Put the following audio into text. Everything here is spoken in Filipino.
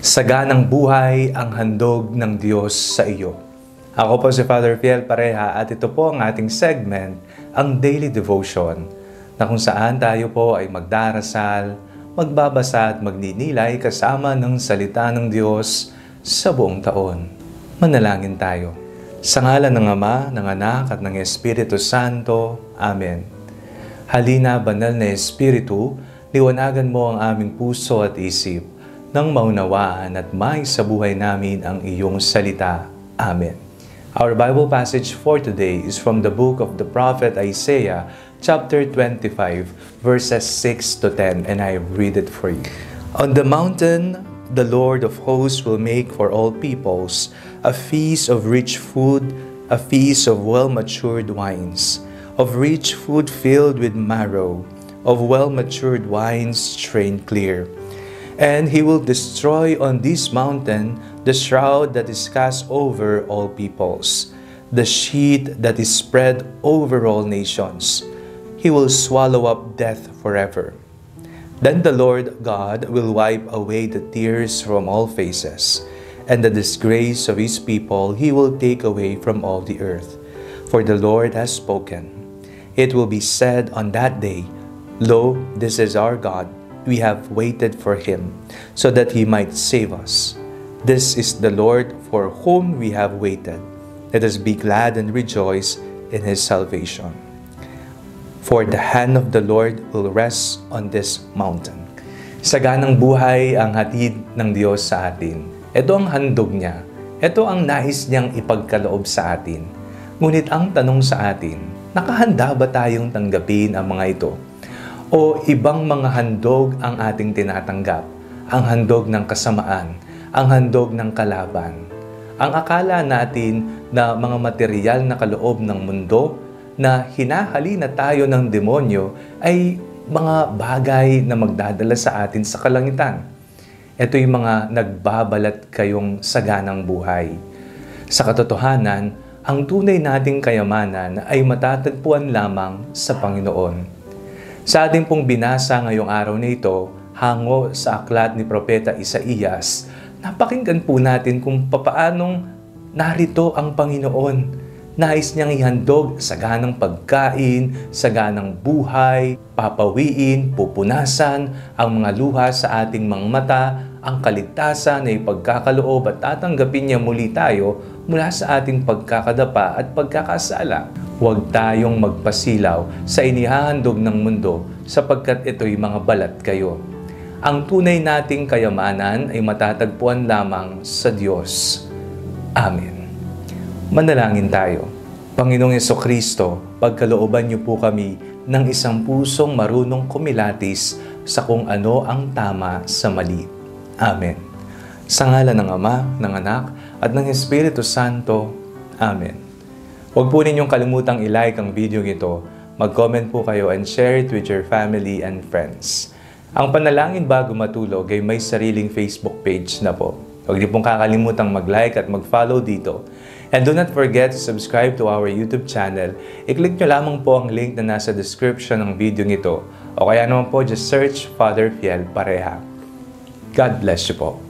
Saganang buhay ang handog ng Diyos sa iyo. Ako po si Father Fiel Pareha at ito po ang ating segment, ang Daily Devotion, na kung saan tayo po ay magdarasal, magbabasa at magninilay kasama ng salita ng Diyos sa buong taon. Manalangin tayo. Sa ngalan ng Ama, ng Anak at ng Espiritu Santo. Amen. Halina, banal na Espiritu, liwanagan mo ang aming puso at isip, nang maunawaan at may sa buhay namin ang iyong salita. Amen. Our Bible passage for today is from the book of the prophet Isaiah, chapter 25, verses 6 to 10, and I read it for you. On the mountain, the Lord of hosts will make for all peoples a feast of rich food, a feast of well-matured wines, of rich food filled with marrow, of well-matured wines strained clear. And he will destroy on this mountain the shroud that is cast over all peoples, the sheet that is spread over all nations. He will swallow up death forever. Then the Lord God will wipe away the tears from all faces, and the disgrace of his people he will take away from all the earth. For the Lord has spoken. It will be said on that day, Lo, this is our God. We have waited for him, so that he might save us. This is the Lord for whom we have waited. Let us be glad and rejoice in his salvation. For the hand of the Lord will rest on this mountain. Saganang buhay ang hatid ng Diyos sa atin. Ito ang handog niya. Ito ang nais niyang ipagkaloob sa atin. Ngunit ang tanong sa atin, nakahanda ba tayong tanggapin ang mga ito? O ibang mga handog ang ating tinatanggap, ang handog ng kasamaan, ang handog ng kalaban. Ang akala natin na mga material na kaloob ng mundo na hinahalina tayo ng demonyo ay mga bagay na magdadala sa atin sa kalangitan. Ito yung mga nagbabalat kayong saganang buhay. Sa katotohanan, ang tunay nating kayamanan ay matatagpuan lamang sa Panginoon. Sa ating pong binasa ngayong araw na ito, hango sa aklat ni Propeta Isaías, napakinggan po natin kung papaanong narito ang Panginoon. Nais niyang ihandog saganang pagkain, saganang buhay, papawiin, pupunasan ang mga luha sa ating mga mata, ang kaligtasan na ipagkakaloob at tatanggapin niya muli tayo mula sa ating pagkakadapa at pagkakasala. Huwag tayong magpasilaw sa inihahandog ng mundo sapagkat ito'y mga balat kayo. Ang tunay nating kayamanan ay matatagpuan lamang sa Diyos. Amen. Manalangin tayo. Panginoong Jesucristo, pagkalooban niyo po kami ng isang pusong marunong kumilatis sa kung ano ang tama sa mali. Amen. Sa ngalan ng Ama, ng Anak, at ng Espiritu Santo. Amen. Huwag po ninyong kalimutang i-like ang video ito, mag-comment po kayo and share it with your family and friends. Ang Panalangin Bago Matulog ay may sariling Facebook page na po. Huwag niyo pong kakalimutang mag-like at mag-follow dito. And do not forget to subscribe to our YouTube channel. I-click nyo lamang po ang link na nasa description ng video ito. O kaya naman po, just search Father Fiel Pareha. God bless you po.